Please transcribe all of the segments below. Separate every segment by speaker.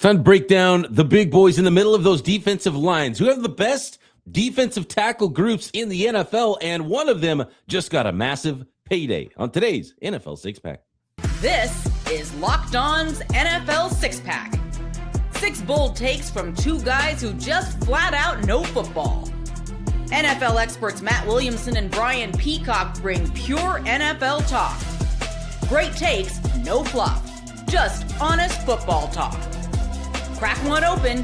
Speaker 1: Time to break down the big boys in the middle of those defensive lines who have the best defensive tackle groups in the NFL, and one of them just got a massive payday on today's NFL Six Pack.
Speaker 2: This is Locked On's NFL Six Pack. 6 bold takes from 2 guys who just flat out know football. NFL experts Matt Williamson and Brian Peacock bring pure NFL talk. Great takes, no fluff, just honest football talk. Crack one open.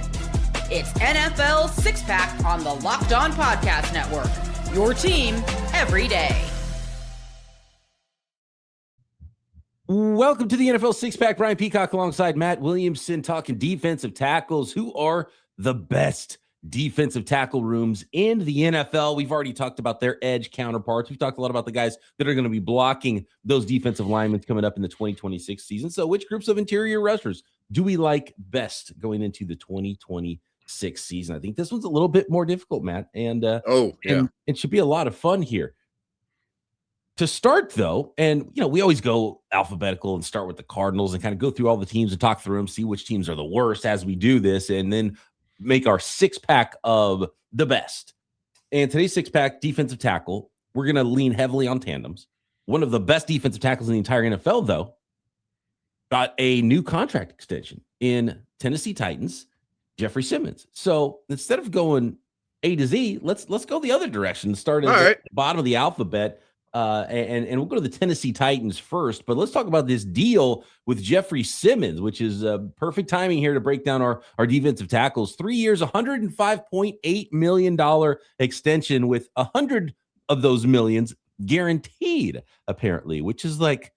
Speaker 2: It's NFL Six Pack on the Locked On Podcast Network. Your team every day.
Speaker 1: Welcome to the NFL Six Pack. Brian Peacock alongside Matt Williamson talking defensive tackles. Who are the best defensive tackle rooms in the NFL? We've already talked about their edge counterparts. We've talked a lot about the guys that are going to be blocking those defensive linemen coming up in the 2026 season. So which groups of interior rushers do we like best going into the 2026 season? I think this one's a little bit more difficult, Matt. And it should be a lot of fun here. To start, though, and we always go alphabetical and start with the Cardinals and kind of go through all the teams and talk through them, see which teams are the worst as we do this, and then make our six-pack of the best. And today's six-pack defensive tackle, we're going to lean heavily on tandems. One of the best defensive tackles in the entire NFL, though, got a new contract extension in Tennessee Titans, Jeffrey Simmons. So instead of going A to Z, let's go the other direction. Start at the bottom of the alphabet, and we'll go to the Tennessee Titans first. But let's talk about this deal with Jeffrey Simmons, which is perfect timing here to break down our defensive tackles. 3 years, $105.8 million extension with 100 of those millions guaranteed, apparently, which is like,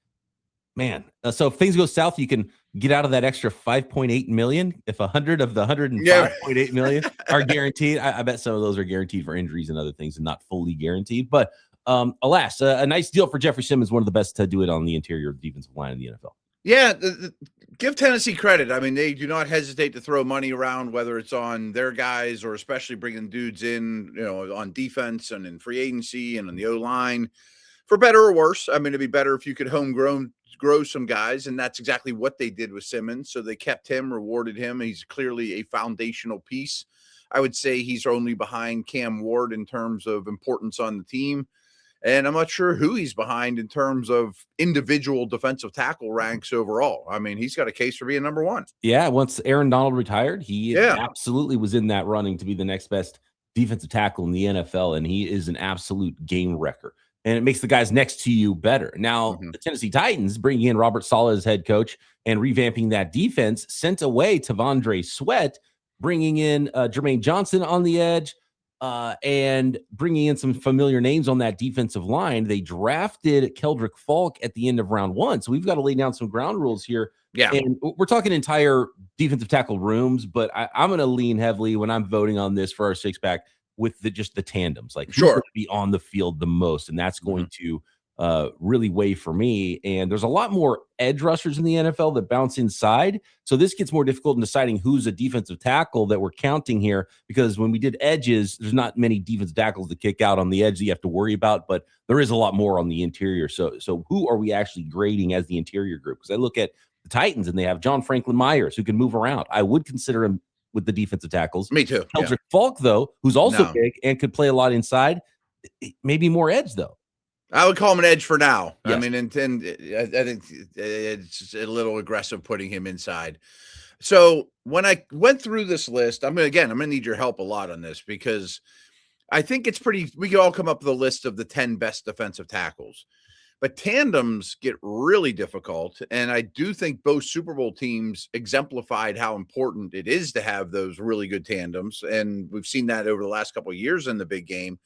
Speaker 1: man, so if things go south, you can get out of that extra $5.8 million. If 100 of the $105.8 million are guaranteed, I bet some of those are guaranteed for injuries and other things and not fully guaranteed. But alas, a nice deal for Jeffrey Simmons, one of the best to do it on the interior defensive line in the NFL.
Speaker 3: Yeah, give Tennessee credit. I mean, they do not hesitate to throw money around, whether it's on their guys or especially bringing dudes in, on defense and in free agency and on the O-line, for better or worse. I mean, it'd be better if you could grow some guys, and that's exactly what they did with Simmons. So they kept him, rewarded him. He's clearly a foundational piece. I would say he's only behind Cam Heyward in terms of importance on the team. And I'm not sure who he's behind in terms of individual defensive tackle ranks overall. I mean, he's got a case for being number one.
Speaker 1: Yeah, once Aaron Donald retired, he absolutely was in that running to be the next best defensive tackle in the NFL, and he is an absolute game wrecker. And it makes the guys next to you better. Now, the Tennessee Titans, bringing in Robert Saleh as head coach and revamping that defense, sent away T'Vondre Sweat, bringing in Jermaine Johnson on the edge, and bringing in some familiar names on that defensive line. They drafted Keldrick Falk at the end of round 1. So we've got to lay down some ground rules here. Yeah. And we're talking entire defensive tackle rooms, but I'm going to lean heavily when I'm voting on this for our six-pack with just the tandems, like who's going to be on the field the most. And that's going to really weigh for me. And there's a lot more edge rushers in the NFL that bounce inside. So this gets more difficult in deciding who's a defensive tackle that we're counting here, because when we did edges, there's not many defensive tackles that kick out on the edge that you have to worry about, but there is a lot more on the interior. So who are we actually grading as the interior group? Because I look at the Titans and they have John Franklin Myers, who can move around. I would consider him with the defensive tackles.
Speaker 3: Me too.
Speaker 1: Keldrick Falk, though, who's also big and could play a lot inside. Maybe more edge, though.
Speaker 3: I would call him an edge for now.
Speaker 1: Yes.
Speaker 3: I mean, I think it's a little aggressive putting him inside. So when I went through this list, I'm going to need your help a lot on this, because I think we can all come up with a list of the 10 best defensive tackles. But tandems get really difficult, and I do think both Super Bowl teams exemplified how important it is to have those really good tandems, and we've seen that over the last couple of years in the big game.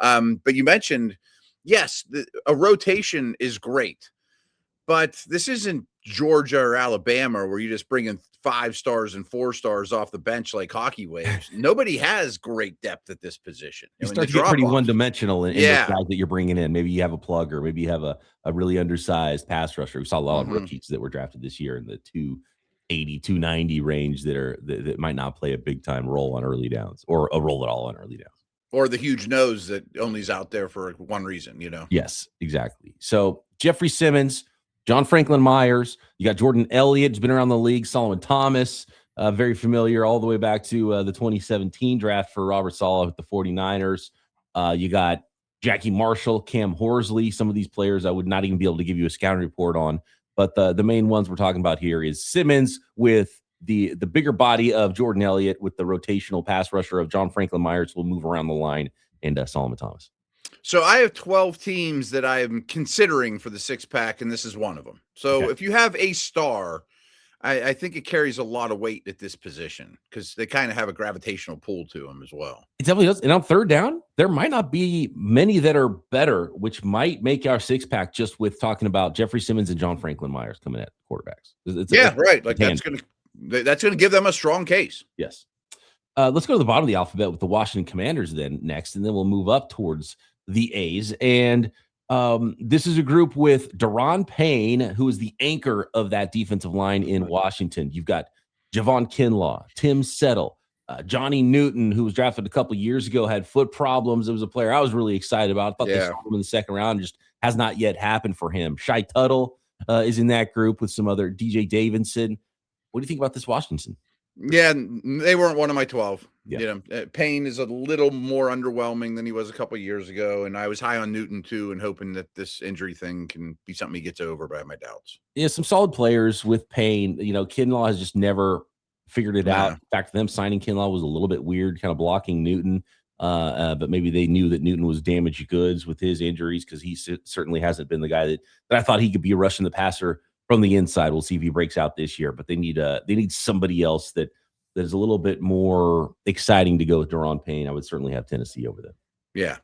Speaker 3: But you mentioned, yes, a rotation is great, but this isn't Georgia or Alabama where you just bring in 5 stars and 4 stars off the bench like hockey waves. Nobody has great depth at this position.
Speaker 1: You start to get pretty one-dimensional in those guys that you're bringing in. Maybe you have a plug, or maybe you have a really undersized pass rusher. We saw a lot of rookies that were drafted this year in the 280, 290 range that might not play a big-time role on early downs, or a role at all on early downs.
Speaker 3: Or the huge nose that only's out there for one reason,
Speaker 1: Yes, exactly. So Jeffrey Simmons, John Franklin Myers, you got Jordan Elliott, who's been around the league, Solomon Thomas, very familiar all the way back to the 2017 draft for Robert Saleh with the 49ers. You got Jackie Marshall, Cam Horsley, some of these players I would not even be able to give you a scouting report on. But the main ones we're talking about here is Simmons with the bigger body of Jordan Elliott with the rotational pass rusher of John Franklin Myers will move around the line, and Solomon Thomas.
Speaker 3: So I have 12 teams that I am considering for the six-pack, and this is one of them. So if you have a star, I think it carries a lot of weight at this position because they kind of have a gravitational pull to them as well.
Speaker 1: It definitely does. And on third down, there might not be many that are better, which might make our six-pack just with talking about Jeffrey Simmons and John Franklin Myers coming at quarterbacks.
Speaker 3: Right. Like that's gonna give them a strong case.
Speaker 1: Yes. Let's go to the bottom of the alphabet with the Washington Commanders then next, and then we'll move up towards the A's. And this is a group with Daron Payne, who is the anchor of that defensive line in Washington. You've got Javon Kinlaw, Tim Settle, Johnny Newton, who was drafted a couple years ago, had foot problems. It was a player I was really excited about. I thought they saw him in the second round. Just has not yet happened for him. Shai Tuttle is in that group with some other DJ Davidson. What do you think about this Washington?
Speaker 3: Yeah, they weren't one of my 12. Yeah. You know, Payne is a little more underwhelming than he was a couple of years ago, and I was high on Newton too, and hoping that this injury thing can be something he gets over. But I have my doubts. Yeah,
Speaker 1: some solid players with Payne. You know, Kinlaw has just never figured it out. In fact, them signing Kinlaw was a little bit weird, kind of blocking Newton. But maybe they knew that Newton was damaged goods with his injuries because he certainly hasn't been the guy that I thought he could be rushing the passer from the inside. We'll see if he breaks out this year, but they need somebody else that is a little bit more exciting to go with Daron Payne. I would certainly have Tennessee over them.
Speaker 3: Yeah.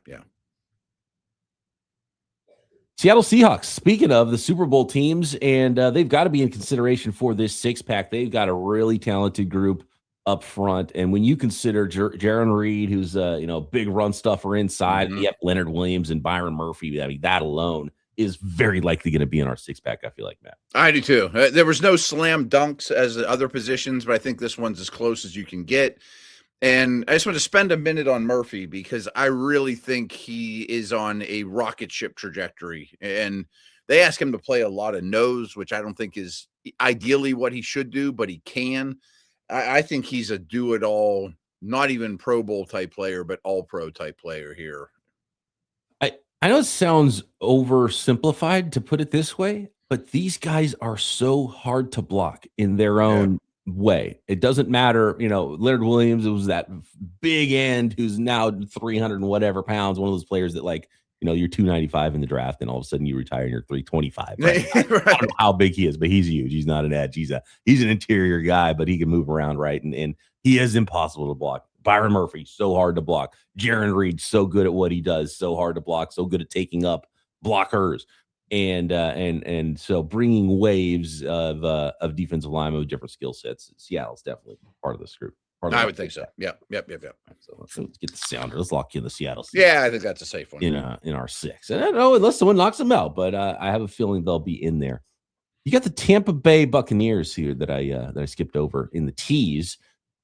Speaker 1: Seattle Seahawks, speaking of the Super Bowl teams, and they've got to be in consideration for this six-pack. They've got a really talented group up front. And when you consider Jarran Reed, who's a big run stuffer inside, and you have Leonard Williams and Byron Murphy, I mean, that alone is very likely going to be in our six-pack, I feel like, Matt.
Speaker 3: I do too. There was no slam dunks as the other positions, but I think this one's as close as you can get. And I just want to spend a minute on Murphy because I really think he is on a rocket ship trajectory. And they ask him to play a lot of nose, which I don't think is ideally what he should do, but he can. I think he's a do-it-all, not even Pro Bowl type player, but all-pro type player here.
Speaker 1: I know it sounds oversimplified to put it this way, but these guys are so hard to block in their own way. It doesn't matter. Leonard Williams, it was that big end who's now 300 and whatever pounds, one of those players that you're 295 in the draft and all of a sudden you retire and you're 325. Right? I don't know how big he is, but he's huge. He's not an edge. He's an interior guy, but he can move around, right? And he is impossible to block. Byron Murphy, so hard to block. Jarran Reed, so good at what he does, so hard to block, so good at taking up blockers. And so bringing waves of defensive linemen with different skill sets. Seattle's definitely part of this group.
Speaker 3: I would think so. Yep.
Speaker 1: So let's get the sounder. Let's lock in the Seattle.
Speaker 3: Yeah, I think that's a safe one.
Speaker 1: In our six. And I don't know unless someone knocks them out, but I have a feeling they'll be in there. You got the Tampa Bay Buccaneers here that I skipped over in the tees.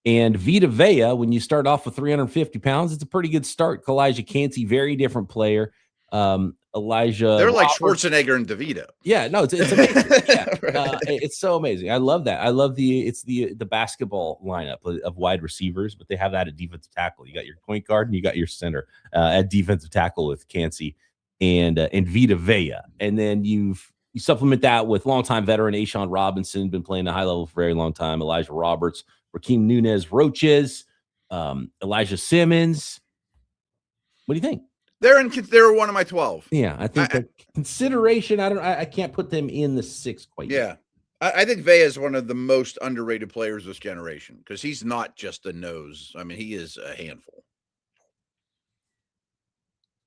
Speaker 1: And Vita Vea, when you start off with 350 pounds, it's a pretty good start. Kalijah Cansey, very different player. Elijah,
Speaker 3: they're like Schwarzenegger and DeVito.
Speaker 1: Yeah, no, it's amazing. Yeah. It's so amazing. I love that. I love the basketball lineup of wide receivers, but they have that at defensive tackle. You got your point guard and you got your center at defensive tackle with Cansey and Vita Vea, and then you supplement that with longtime veteran Ashawn Robinson, been playing a high level for a very long time. Elijah Roberts, Rakeem Nunez Roaches, Elijah Simmons. What do you think?
Speaker 3: They're one of my 12.
Speaker 1: Yeah, I think the consideration. I can't put them in the six quite yet.
Speaker 3: I think Vea is one of the most underrated players this generation because he's not just a nose. I mean, he is a handful.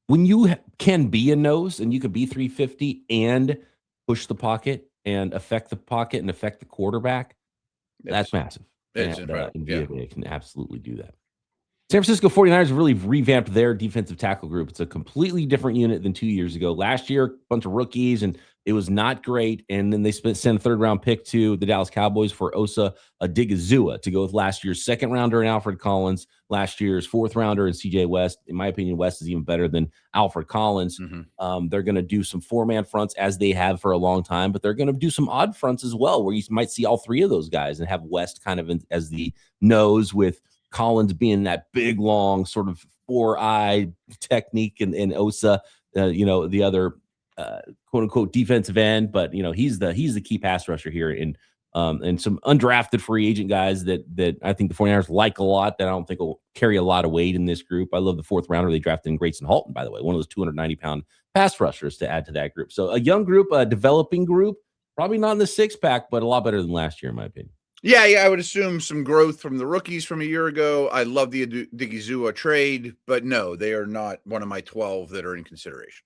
Speaker 1: When you can be a nose and you could be 350 and push the pocket and affect the pocket and affect the quarterback, that's massive.
Speaker 3: It's incredible.
Speaker 1: Vea can absolutely do that. San Francisco 49ers have really revamped their defensive tackle group. It's a completely different unit than 2 years ago. Last year, a bunch of rookies, and it was not great. And then they sent a third-round pick to the Dallas Cowboys for Osa Odigizua to go with last year's second-rounder in Alfred Collins, last year's fourth-rounder in C.J. West. In my opinion, West is even better than Alfred Collins. They're going to do some four-man fronts as they have for a long time, but they're going to do some odd fronts as well, where you might see all three of those guys and have West kind of as the nose, with Collins being that big, long sort of four-eye technique, and Osa, the other quote unquote defensive end. But he's the key pass rusher here, and some undrafted free agent guys that I think the 49ers like a lot, that I don't think will carry a lot of weight in this group. I love the fourth rounder they drafted in Grayson Halton, by the way, one of those 290-pound pass rushers to add to that group. So a young group, a developing group, probably not in the six-pack, but a lot better than last year, in my opinion.
Speaker 3: Yeah, I would assume some growth from the rookies from a year ago. I love the Odigizua trade, but no, they are not one of my 12 that are in consideration.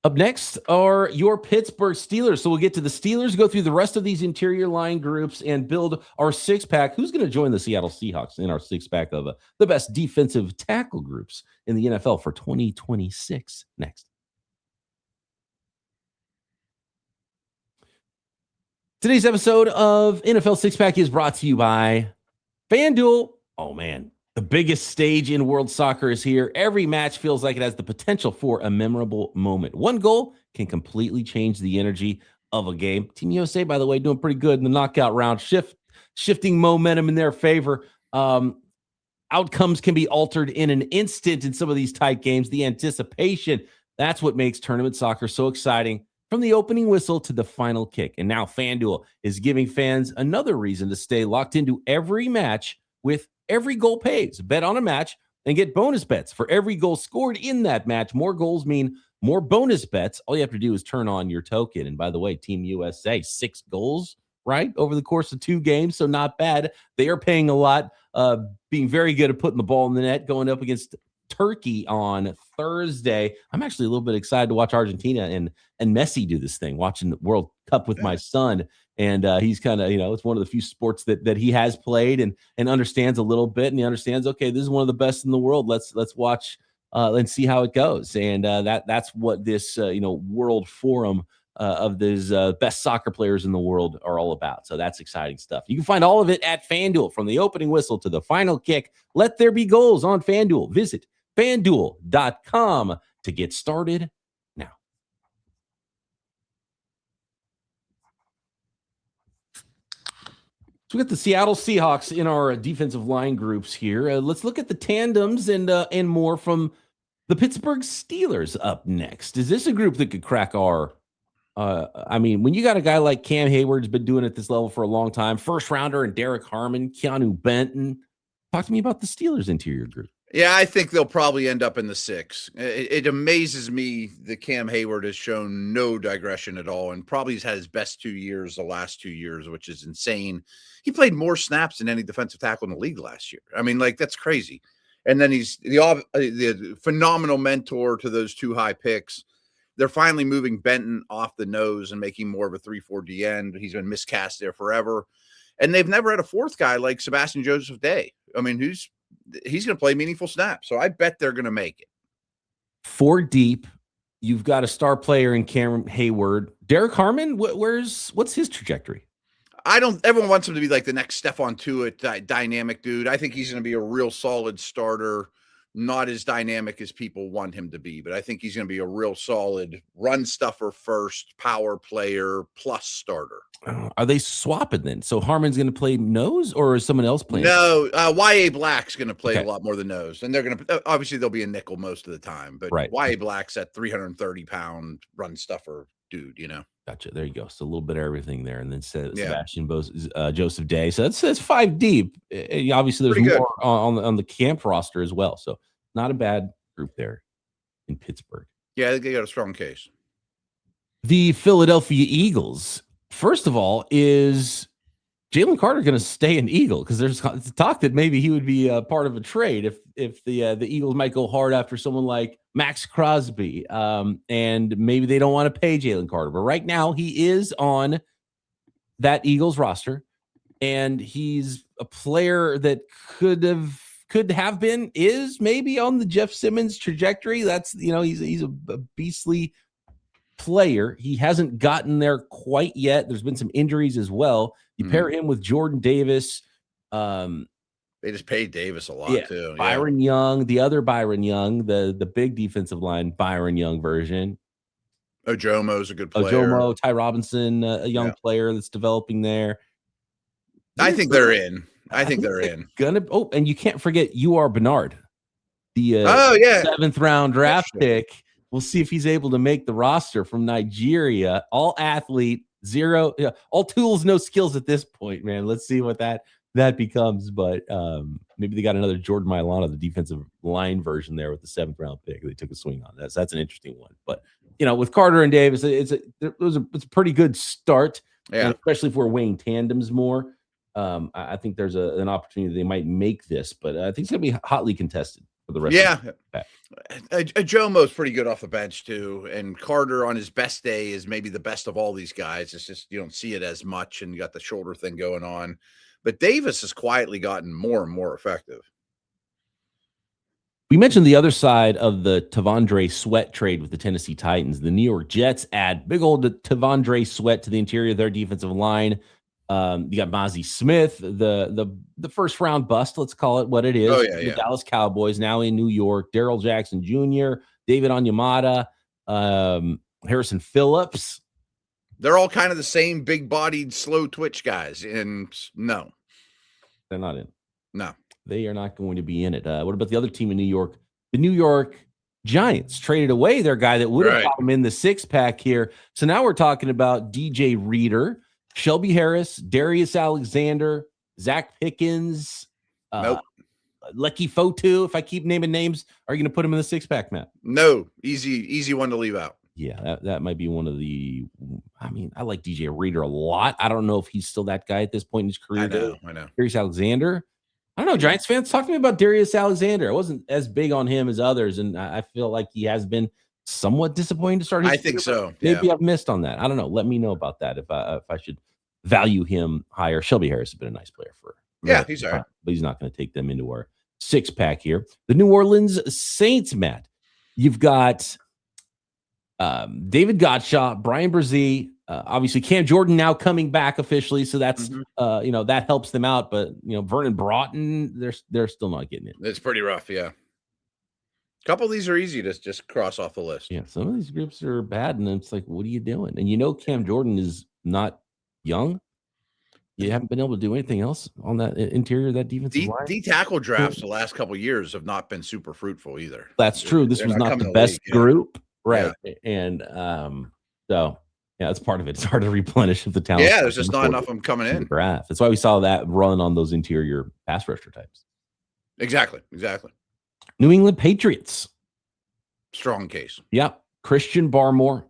Speaker 1: Up next are your Pittsburgh Steelers. So we'll get to the Steelers, go through the rest of these interior line groups, and build our six-pack. Who's going to join the Seattle Seahawks in our six-pack of the best defensive tackle groups in the NFL for 2026 next? Today's episode of NFL Six Pack is brought to you by FanDuel. Oh, man, the biggest stage in world soccer is here. Every match feels like it has the potential for a memorable moment. One goal can completely change the energy of a game. Team USA, by the way, doing pretty good in the knockout round, shifting momentum in their favor. Outcomes can be altered in an instant in some of these tight games. The anticipation, that's what makes tournament soccer so exciting. From the opening whistle to the final kick. And now FanDuel is giving fans another reason to stay locked into every match with every goal pays. Bet on a match and get bonus bets for every goal scored in that match. More goals mean more bonus bets. All you have to do is turn on your token. And by the way, Team USA, 6 goals, right, over the course of 2 games. So not bad. They are paying a lot, being very good at putting the ball in the net, going up against Turkey on Thursday. I'm actually a little bit excited to watch Argentina and Messi do this thing, watching the World Cup with my son. And he's kind of, it's one of the few sports that he has played and understands a little bit. And he understands, okay, this is one of the best in the world. Let's watch and see how it goes. And that's what this, world forum of these best soccer players in the world are all about. So that's exciting stuff. You can find all of it at FanDuel, from the opening whistle to the final kick. Let there be goals on FanDuel. Visit FanDuel.com to get started now. So we got the Seattle Seahawks in our defensive line groups here. Let's look at the tandems and more from the Pittsburgh Steelers up next. Is this a group that could crack our when you got a guy like Cam Heyward, has been doing it at this level for a long time, first rounder, and Derek Harmon, Keanu Benton. Talk to me about the Steelers interior group.
Speaker 3: Yeah, I think they'll probably end up in the 6. It amazes me that Cam Heyward has shown no digression at all, and probably has had his best 2 years, the last 2 years, which is insane. He played more snaps than any defensive tackle in the league last year. I mean, that's crazy. And then he's the phenomenal mentor to those 2 high picks. They're finally moving Benton off the nose and making more of a 3-4 D end. He's been miscast there forever. And they've never had a fourth guy like Sebastian Joseph Day. I mean, he's going to play meaningful snaps. So I bet they're going to make it.
Speaker 1: 4 deep. You've got a star player in Cam Heyward. Derek Harmon, what's his trajectory?
Speaker 3: Everyone wants him to be like the next Stephon Tuitt dynamic dude. I think he's going to be a real solid starter. Not as dynamic as people want him to be, but I think he's going to be a real solid run stuffer first, power player plus starter.
Speaker 1: Are they swapping then? So Harmon's going to play nose, or is someone else playing?
Speaker 3: No, Y.A. Black's going to play a lot more than nose, and they're going to obviously they'll be a nickel most of the time, but right. Y.A. Black's that 330-pound run stuffer dude,
Speaker 1: Gotcha. There you go. So a little bit of everything there, and then Sebastian Joseph Day. So that's 5 deep. Obviously, there's more on the camp roster as well. So not a bad group there in Pittsburgh.
Speaker 3: Yeah, they got a strong case.
Speaker 1: The Philadelphia Eagles. First of all, is Jalen Carter going to stay an Eagle? Because there's talk that maybe he would be part of a trade if the Eagles might go hard after someone like Max Crosby, and maybe they don't want to pay Jalen Carter. But right now, he is on that Eagles roster, and he's a player that could could have been, is maybe on the Jeff Simmons trajectory. That's, he's a beastly player. He hasn't gotten there quite yet. There's been some injuries as well. You pair him with Jordan Davis.
Speaker 3: They just paid Davis a lot too.
Speaker 1: Byron Young, the other Byron Young, the big defensive line Byron Young version.
Speaker 3: Ojomo's a good player.
Speaker 1: Ojomo, Ty Robinson, a young player that's developing there.
Speaker 3: I think they're in. I think they're in.
Speaker 1: And you can't forget Bernard, the 7th round draft pick. We'll see if he's able to make the roster from Nigeria. All athlete, zero, all tools, no skills at this point, man. Let's see what that becomes. But maybe they got another Jordan Mailata, the defensive line version there with the 7th round pick. They took a swing on that. So that's an interesting one. But with Carter and Davis, it's a pretty good start.
Speaker 3: Yeah,
Speaker 1: and especially if we're weighing tandems more. I think there's an opportunity they might make this, but I think it's going to be hotly contested for the rest.
Speaker 3: Ojomo's pretty good off the bench too, and Carter on his best day is maybe the best of all these guys. It's just you don't see it as much, and you got the shoulder thing going on. But Davis has quietly gotten more and more effective.
Speaker 1: We mentioned the other side of the Tavondre Sweat trade with the Tennessee Titans. The New York Jets add big old Tavondre Sweat to the interior of their defensive line. You got Mozzie Smith, the first round bust, let's call it what it is. The Dallas Cowboys, now in New York. Darrell Jackson Jr., David Onyemata, Harrison Phillips.
Speaker 3: They're all kind of the same big-bodied, slow twitch guys. And no,
Speaker 1: they're not in.
Speaker 3: No,
Speaker 1: they are not going to be in it. What about the other team in New York? The New York Giants traded away their guy that would have got them in the 6-pack here. So now we're talking about DJ Reader, Shelby Harris, Darius Alexander, Zach Pickens, Lecky Fotu. If I keep naming names, are you going to put him in the 6-pack, Matt?
Speaker 3: No, easy one to leave out.
Speaker 1: Yeah, that might be one of the. I mean, I like DJ Reader a lot. I don't know if he's still that guy at this point in his career.
Speaker 3: I know.
Speaker 1: Darius Alexander. I don't know. Giants fans, talk to me about Darius Alexander. I wasn't as big on him as others, and I feel like he has been somewhat disappointing to start his
Speaker 3: career. I think so.
Speaker 1: Maybe I've missed on that. I don't know. Let me know about that if I should value him higher. Shelby Harris has been a nice player for.
Speaker 3: He's all right,
Speaker 1: but he's not going to take them into our 6-pack here. The New Orleans Saints, Matt. You've got David Gottschalk, Brian Brzee, obviously Cam Jordan now coming back officially, so that's that helps them out. But Vernon Broughton, they're still not getting it.
Speaker 3: It's pretty rough, yeah. A couple of these are easy to just cross off the list.
Speaker 1: Yeah, some of these groups are bad, and it's like, what are you doing? And Cam Jordan is not young. You haven't been able to do anything else on that interior of that defensive line.
Speaker 3: D-tackle drafts the last couple of years have not been super fruitful either.
Speaker 1: That's true. This was not the best group. Right. Yeah. And so that's part of it. It's hard to replenish if the talent.
Speaker 3: Yeah, there's just not enough of them coming in.
Speaker 1: Draft. That's why we saw that run on those interior pass rusher types.
Speaker 3: Exactly.
Speaker 1: New England Patriots.
Speaker 3: Strong case.
Speaker 1: Yeah. Christian Barmore.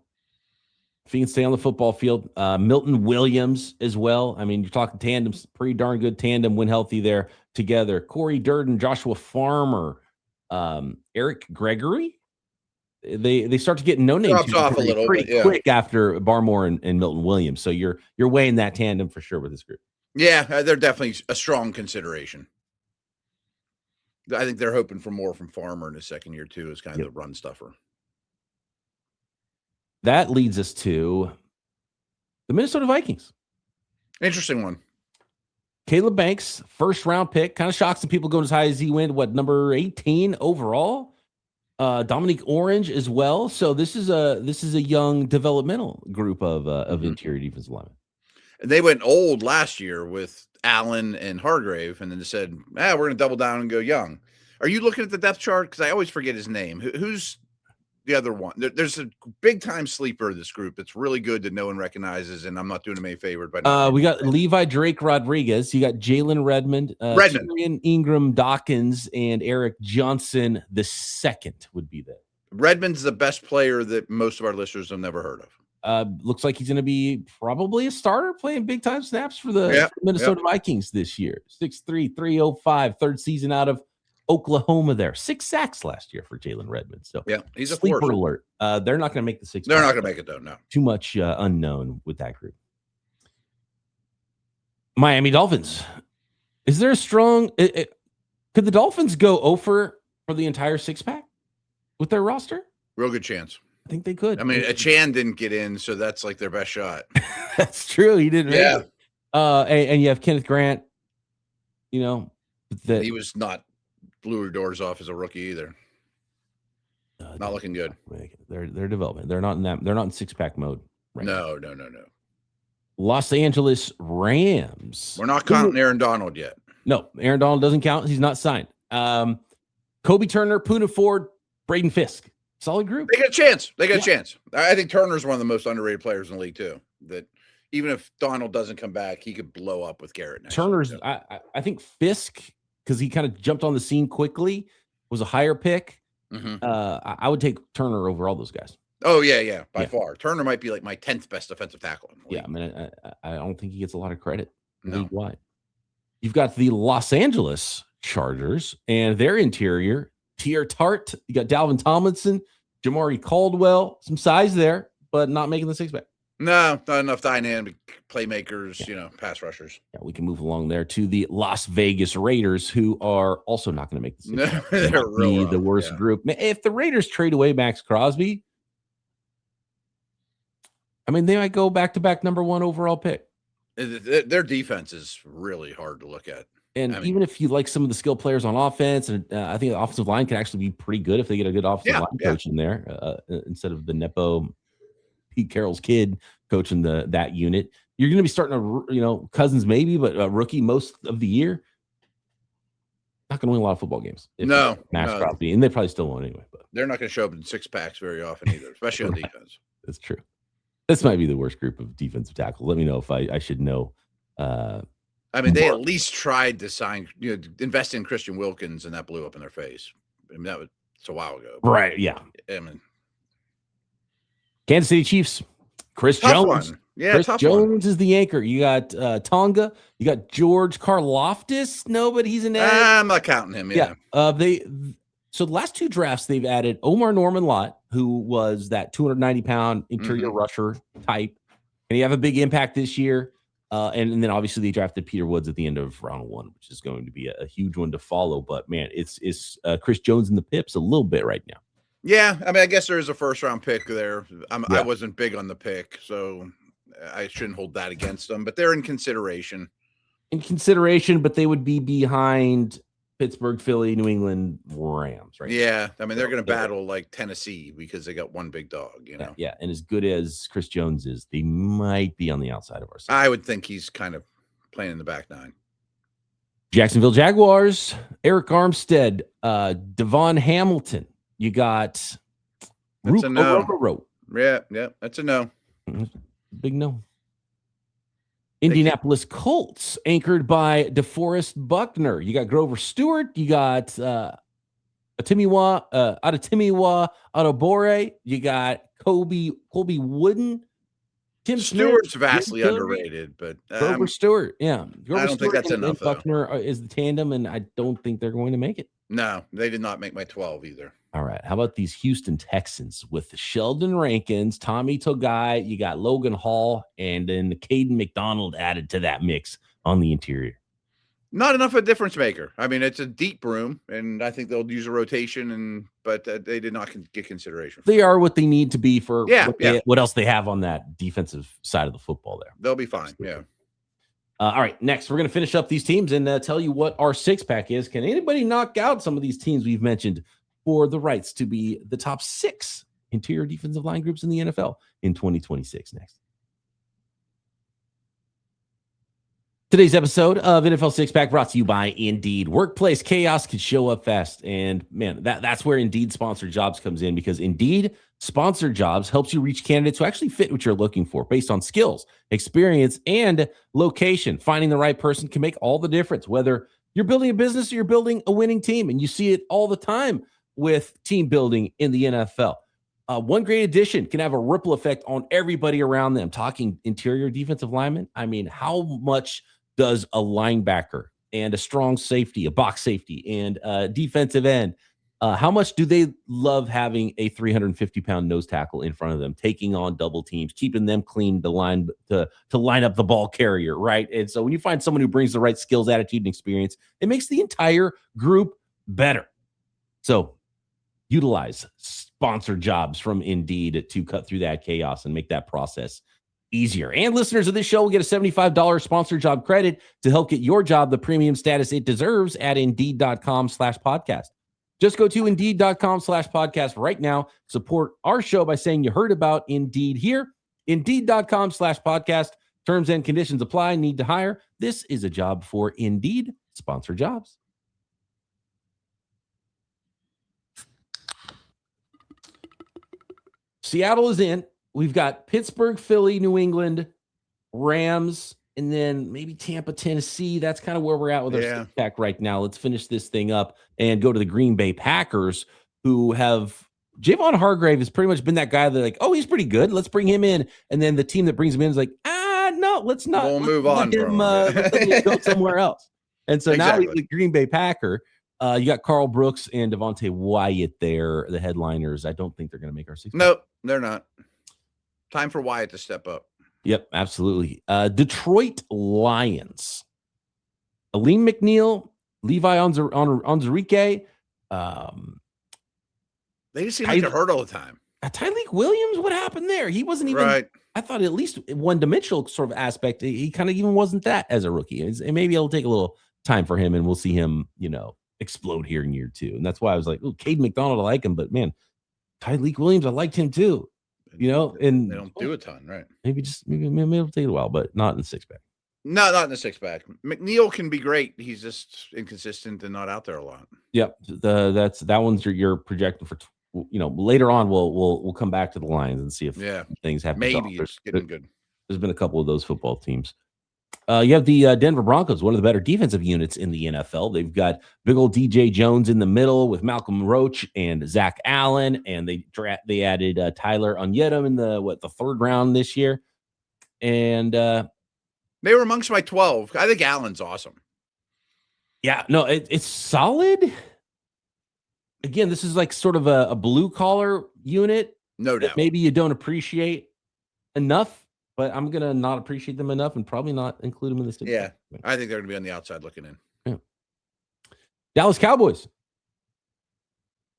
Speaker 1: If he can stay on the football field. Milton Williams as well. I mean, you're talking tandems, pretty darn good tandem when healthy there together. Corey Durden, Joshua Farmer, Eric Gregory. They start to get no names
Speaker 3: off a little
Speaker 1: pretty quick after Barmore and Milton Williams. So you're weighing that tandem for sure with this group.
Speaker 3: Yeah, they're definitely a strong consideration. I think they're hoping for more from Farmer in his second year too, as kind of the run stuffer.
Speaker 1: That leads us to the Minnesota Vikings.
Speaker 3: Interesting one.
Speaker 1: Caleb Banks, first round pick, kind of shocks some people going as high as he went. Number 18 overall? Dominique Orange as well. So this is a young developmental group of interior defensive linemen.
Speaker 3: And they went old last year with Allen and Hargrave, and then they said, we're going to double down and go young. Are you looking at the depth chart? Because I always forget his name. Who's the other one? There's a big time sleeper of this group. It's really good that no one recognizes, and I'm not doing him any favor. But
Speaker 1: we got Levi Drake Rodriguez. You got Jalen Redmond, Ingram Dawkins, and Eric Johnson. The second would be that.
Speaker 3: Redmond's the best player that most of our listeners have never heard of.
Speaker 1: Looks like he's going to be probably a starter playing big time snaps for the Minnesota Vikings this year. 6'3", 305, third season out of Oklahoma there. 6 sacks last year for Jalen Redmond. So
Speaker 3: he's a
Speaker 1: sleeper
Speaker 3: force.
Speaker 1: Alert. They're not going to make the 6.
Speaker 3: They're not going to make it though. No,
Speaker 1: too much unknown with that group. Miami Dolphins. Is there a strong? Could the Dolphins go over for the entire six-pack with their roster?
Speaker 3: Real good chance.
Speaker 1: I think they could.
Speaker 3: I mean, Chan didn't get in, so that's like their best shot.
Speaker 1: That's true. He didn't.
Speaker 3: Yeah.
Speaker 1: Make it. And you have Kenneth Grant. You know that
Speaker 3: he was not blew her doors off as a rookie either. Not looking good.
Speaker 1: They're development. They're not in that. They're not in six-pack mode. Right
Speaker 3: No.
Speaker 1: Los Angeles Rams.
Speaker 3: We're not counting Aaron Donald yet.
Speaker 1: No, Aaron Donald doesn't count. He's not signed. Kobe Turner, Poona Ford, Braden Fisk. Solid group.
Speaker 3: They got a chance. I think Turner's one of the most underrated players in the league too. That even if Donald doesn't come back, he could blow up with Garrett.
Speaker 1: Turner's. I think Fisk, because he kind of jumped on the scene quickly, was a higher pick.
Speaker 3: Mm-hmm.
Speaker 1: I would take Turner over all those guys.
Speaker 3: Oh yeah, by far. Turner might be like my 10th best defensive tackle.
Speaker 1: Yeah, I mean, I don't think he gets a lot of credit league
Speaker 3: No.
Speaker 1: wide. You've got the Los Angeles Chargers and their interior. Tier Tart. You got Dalvin Tomlinson, Jamari Caldwell, some size there, but not making the six-pack.
Speaker 3: No, not enough dynamic playmakers, pass rushers.
Speaker 1: Yeah, we can move along there to the Las Vegas Raiders, who are also not going to make the six-pack.
Speaker 3: They're really
Speaker 1: the worst group. If the Raiders trade away Max Crosby, I mean, they might go back-to-back number one overall pick.
Speaker 3: Their defense is really hard to look at.
Speaker 1: And even if you like some of the skill players on offense, and I think the offensive line can actually be pretty good if they get a good offensive line coach in there instead of the Nepo Pete Carroll's kid coaching that unit. You're going to be starting Cousins maybe, but a rookie most of the year. Not going to win a lot of football games. Max Crosby, and they probably still won't anyway. But
Speaker 3: they're not going to show up in six-packs very often either, especially on defense.
Speaker 1: That's true. This might be the worst group of defensive tackle. Let me know if I should know.
Speaker 3: I mean, they at least tried to sign, invest in Christian Wilkins, and that blew up in their face. I mean, it's a while ago.
Speaker 1: Right, yeah.
Speaker 3: I mean,
Speaker 1: Kansas City Chiefs, Chris Jones.
Speaker 3: One. Yeah,
Speaker 1: Chris Jones is the anchor. You got Tonga. You got George Karlaftis. No, but he's an
Speaker 3: I'm not counting him. Yeah.
Speaker 1: So the last two drafts, they've added Omar Norman-Lott, who was that 290-pound interior rusher type. And he have a big impact this year. And then obviously they drafted Peter Woods at the end of round one, which is going to be a huge one to follow. But man, it's Chris Jones and the Pips a little bit right now.
Speaker 3: Yeah, I mean, I guess there is a first-round pick there. I wasn't big on the pick, so I shouldn't hold that against them. But they're in consideration. But they would be behind
Speaker 1: Pittsburgh, Philly, New England, Rams, right?
Speaker 3: Yeah, I mean, they're going to battle like Tennessee because they got one big dog,
Speaker 1: Yeah, and as good as Chris Jones is, they might be on the outside of our side.
Speaker 3: I would think he's kind of playing in the back nine.
Speaker 1: Jacksonville Jaguars, Eric Armstead, Devon Hamilton. You got
Speaker 3: that's a no. Yeah, that's a no.
Speaker 1: Big no. Indianapolis Colts, anchored by DeForest Buckner. You got Grover Stewart. You got Atimiwa Adebore. You got Colby Wooden. Tim
Speaker 3: Stewart's
Speaker 1: Smith,
Speaker 3: vastly underrated, but
Speaker 1: Grover Stewart. Yeah,
Speaker 3: I don't think that's enough.
Speaker 1: Buckner is the tandem, and I don't think they're going to make it.
Speaker 3: No, they did not make my 12 either.
Speaker 1: All right. How about these Houston Texans with the Sheldon Rankins, Tommy Togai, you got Logan Hall, and then Caden McDonald added to that mix on the interior.
Speaker 3: Not enough of a difference maker. I mean, it's a deep room, and I think they'll use a rotation, but they did not get consideration.
Speaker 1: They are what they need to be for
Speaker 3: what
Speaker 1: else they have on that defensive side of the football there.
Speaker 3: They'll be fine. Yeah.
Speaker 1: All right, next, we're going to finish up these teams and tell you what our six-pack is. Can anybody knock out some of these teams we've mentioned for the rights to be the top 6 interior defensive line groups in the NFL in 2026 next? Today's episode of NFL Six Pack brought to you by Indeed. Workplace chaos can show up fast. And man, that's where Indeed sponsored jobs comes in, because Indeed sponsored jobs helps you reach candidates who actually fit what you're looking for based on skills, experience, and location. Finding the right person can make all the difference, whether you're building a business or you're building a winning team. And you see it all the time with team building in the NFL. One great addition can have a ripple effect on everybody around them. Talking interior defensive linemen, I mean, how much does a linebacker and a strong safety, a box safety, and a defensive end How much do they love having a 350-pound nose tackle in front of them, taking on double teams, keeping them clean to line up the ball carrier, right? And so when you find someone who brings the right skills, attitude, and experience, it makes the entire group better. So utilize sponsored jobs from Indeed to cut through that chaos and make that process easier. And listeners of this show will get a $75 sponsored job credit to help get your job the premium status it deserves at Indeed.com/podcast. Just go to Indeed.com/podcast right now. Support our show by saying you heard about Indeed here. Indeed.com/podcast. Terms and conditions apply. Need to hire? This is a job for Indeed. Sponsor jobs. Seattle is in. We've got Pittsburgh, Philly, New England, Rams, and then maybe Tampa, Tennessee. That's kind of where we're at with our six pack right now. Let's finish this thing up and go to the Green Bay Packers, who have Javon Hargrave has pretty much been that guy that like, oh, he's pretty good. Let's bring him in. And then the team that brings him in is like, no, let's not.
Speaker 3: We'll move on from him.
Speaker 1: Let's go somewhere else. And so
Speaker 3: Exactly.
Speaker 1: now he's the Green Bay Packer. You got Carl Brooks and Devontae Wyatt there, the headliners. I don't think they're going to make our six.
Speaker 3: No, they're not. Time for Wyatt to step up.
Speaker 1: Yep, absolutely. Detroit Lions. Aleem McNeil, Levi Onwuzurike.
Speaker 3: They just seem like they're hurt all the time.
Speaker 1: Tyreek Williams, what happened there? He wasn't even,
Speaker 3: right.
Speaker 1: I thought at least one-dimensional sort of aspect. He kind of even wasn't that as a rookie. And maybe it'll take a little time for him, and we'll see him, explode here in year 2. And that's why I was like, oh, Cade McDonald, I like him. But, man, Tyreek Williams, I liked him too. And
Speaker 3: they don't do a ton, right?
Speaker 1: Maybe it'll take a while, but not in the six pack.
Speaker 3: No, not in the six pack. McNeil can be great. He's just inconsistent and not out there a lot.
Speaker 1: Yep, that one's you're projecting for. Later on we'll come back to the Lions and see if things happen.
Speaker 3: Maybe it's getting good.
Speaker 1: There's been a couple of those football teams. You have the Denver Broncos, one of the better defensive units in the NFL. They've got big old DJ Jones in the middle with Malcolm Roach and Zach Allen, and they added Tyler Onyeta in the third round this year, and
Speaker 3: they were amongst my 12. I think Allen's awesome.
Speaker 1: Yeah, no, it's solid. Again, this is like sort of a blue collar unit.
Speaker 3: No doubt.
Speaker 1: Maybe you don't appreciate enough. But I'm going to not appreciate them enough and probably not include them in this.
Speaker 3: Yeah, I think they're going to be on the outside looking in.
Speaker 1: Yeah. Dallas Cowboys.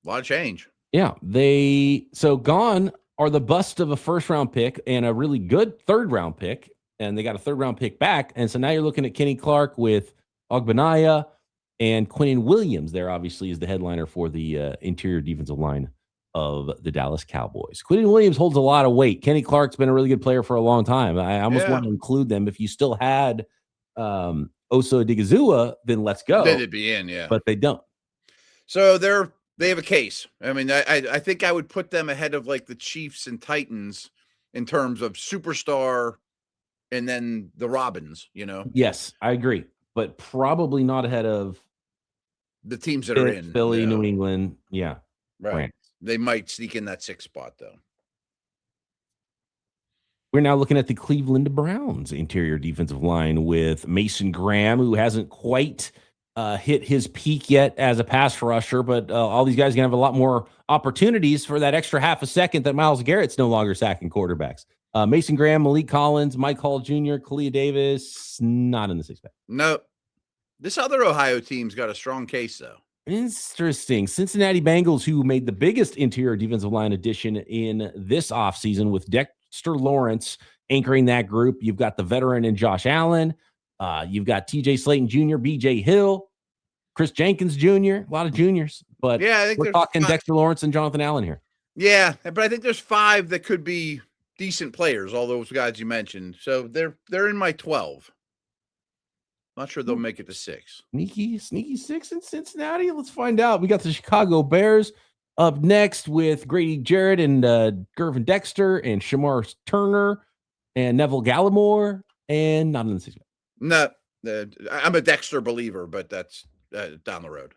Speaker 3: A lot of change.
Speaker 1: Yeah. Gone are the bust of a first-round pick and a really good third-round pick, and they got a third-round pick back. And so now you're looking at Kenny Clark with Ogbanaya and Quinnen Williams there, obviously, is the headliner for the interior defensive line of the Dallas Cowboys. Quinnen Williams holds a lot of weight. Kenny Clark's been a really good player for a long time. I almost want to include them. If you still had Osa Odigizua, then let's go.
Speaker 3: They'd be in, yeah.
Speaker 1: But they don't.
Speaker 3: So they have a case. I mean, I think I would put them ahead of like the Chiefs and Titans in terms of superstar and then the Robins,
Speaker 1: Yes, I agree. But probably not ahead of
Speaker 3: the teams that are in.
Speaker 1: Philly, New England. Yeah.
Speaker 3: Right.
Speaker 1: Brand.
Speaker 3: They might sneak in that 6th spot, though.
Speaker 1: We're now looking at the Cleveland Browns interior defensive line with Mason Graham, who hasn't quite hit his peak yet as a pass rusher, but all these guys are going to have a lot more opportunities for that extra half a second that Myles Garrett's no longer sacking quarterbacks. Mason Graham, Malik Collins, Mike Hall Jr., Kalia Davis, not in the 6 pack.
Speaker 3: No. This other Ohio team's got a strong case, though.
Speaker 1: Interesting. Cincinnati Bengals, who made the biggest interior defensive line addition in this offseason with Dexter Lawrence anchoring that group. You've got the veteran in Josh Allen. You've got TJ Slayton Jr., BJ Hill, Chris Jenkins Jr., a lot of juniors. But
Speaker 3: I think
Speaker 1: we're talking Dexter Lawrence and Jonathan Allen here.
Speaker 3: Yeah, but I think there's 5 that could be decent players, all those guys you mentioned. So they're in my 12. Not sure they'll make it to 6.
Speaker 1: Sneaky 6 in Cincinnati. Let's find out. We got the Chicago Bears up next with Grady Jarrett and Gervin Dexter and Shamar Turner and Neville Gallimore, and not in the 6.
Speaker 3: No, I'm a Dexter believer, but that's down the road.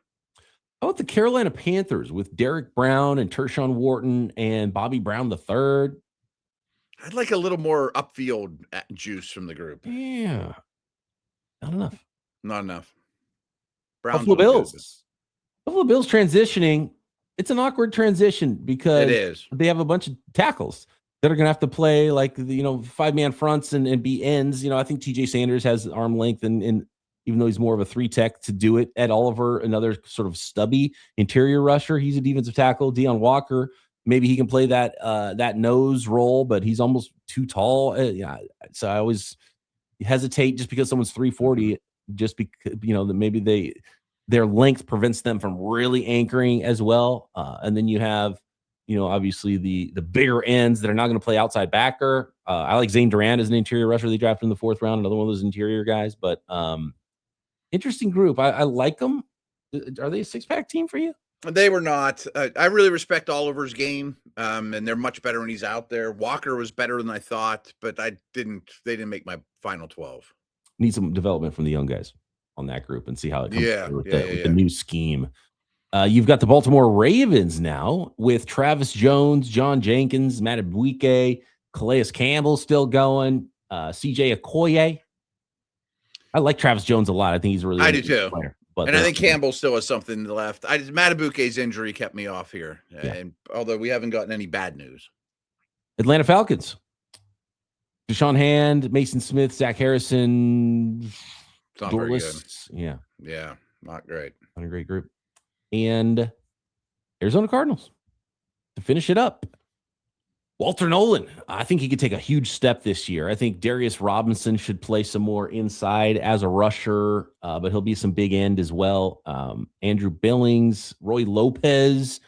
Speaker 1: How about the Carolina Panthers with Derek Brown and Tershawn Wharton and Bobby Brown III?
Speaker 3: I'd like a little more upfield juice from the group.
Speaker 1: Yeah. Not enough.
Speaker 3: Not enough.
Speaker 1: Buffalo Bills. Buffalo Bills transitioning. it's an awkward transition because
Speaker 3: It is.
Speaker 1: they have a bunch of tackles that are going to have to play like, 5-man fronts and be ends. I think TJ Sanders has arm length and even though he's more of a 3-tech to do it. Ed Oliver, another sort of stubby interior rusher. He's a defensive tackle. Deion Walker, maybe he can play that nose role, but he's almost too tall. So I always hesitate just because someone's 340, just because, maybe their length prevents them from really anchoring as well. And then you have, obviously the bigger ends that are not going to play outside backer. I like Zane Durant as an interior rusher they drafted in the 4th round, another one of those interior guys, but interesting group. I like them. Are they a 6-pack team for you?
Speaker 3: They were not. I really respect Oliver's game, and they're much better when he's out there. Walker was better than I thought, but they didn't make my final 12.
Speaker 1: Need some development from the young guys on that group and see how it comes with the new scheme. You've got the Baltimore Ravens now with Travis Jones, John Jenkins, Matt Abuike, Calais Campbell still going, CJ Okoye. I like Travis Jones a lot. I think he's a really
Speaker 3: good
Speaker 1: player.
Speaker 3: And I think Campbell still has something left. Matt Abuike's injury kept me off here, and although we haven't gotten any bad news.
Speaker 1: Atlanta Falcons. Deshaun Hand, Mason Smith, Zach Harrison.
Speaker 3: It's not very good.
Speaker 1: Yeah,
Speaker 3: not great.
Speaker 1: Not a great group. And Arizona Cardinals to finish it up. Walter Nolan, I think he could take a huge step this year. I think Darius Robinson should play some more inside as a rusher, but he'll be some big end as well. Andrew Billings, Roy Lopez.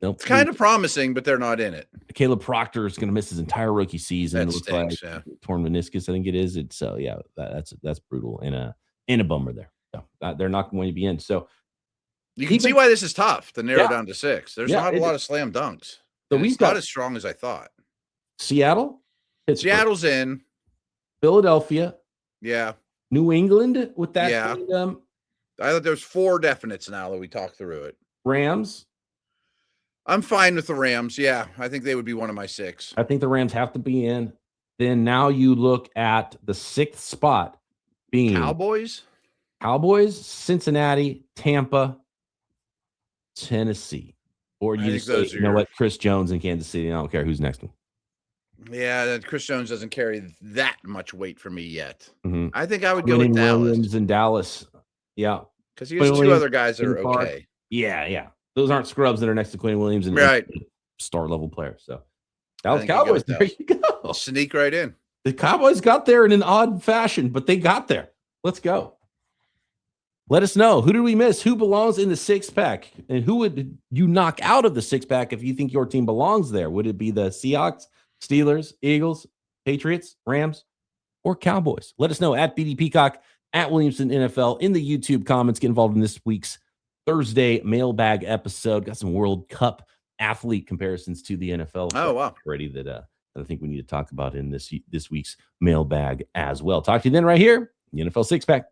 Speaker 3: It's kind of promising, but they're not in it.
Speaker 1: Caleb Proctor is going to miss his entire rookie season.
Speaker 3: That stinks,
Speaker 1: torn meniscus, I think it is. That's brutal and a bummer there. So they're not going to be in. So
Speaker 3: you can see why this is tough to narrow down to 6. There's not a lot of slam dunks. So we've got not as strong as I thought.
Speaker 1: Seattle, Pittsburgh,
Speaker 3: Seattle's in.
Speaker 1: Philadelphia, New England with that.
Speaker 3: I thought there's 4 definites now that we talked through it.
Speaker 1: Rams.
Speaker 3: I'm fine with the Rams. Yeah, I think they would be one of my 6.
Speaker 1: I think the Rams have to be in. Then now you look at the 6th spot being
Speaker 3: Cowboys,
Speaker 1: Cincinnati, Tampa, Tennessee. Or you just say, what, Chris Jones in Kansas City. I don't care who's next one.
Speaker 3: Yeah, Chris Jones doesn't carry that much weight for me yet.
Speaker 1: Mm-hmm.
Speaker 3: I think I would go with Dallas.
Speaker 1: Williams in Dallas. Yeah.
Speaker 3: Because he has 2 other guys that are okay.
Speaker 1: Yeah. Those aren't scrubs that are next to Quinn Williams and star level players. So Dallas Cowboys, there you go.
Speaker 3: Sneak right in.
Speaker 1: The Cowboys got there in an odd fashion, but they got there. Let's go. Let us know. Who did we miss? Who belongs in the 6-pack? And who would you knock out of the 6-pack if you think your team belongs there? Would it be the Seahawks, Steelers, Eagles, Patriots, Rams, or Cowboys? Let us know at BD Peacock, at Williamson NFL in the YouTube comments. Get involved in this week's Thursday mailbag episode. Got some World Cup athlete comparisons to the NFL.
Speaker 3: Oh, wow.
Speaker 1: Already that I think we need to talk about in this week's mailbag as well. Talk to you then right here, the NFL 6-pack.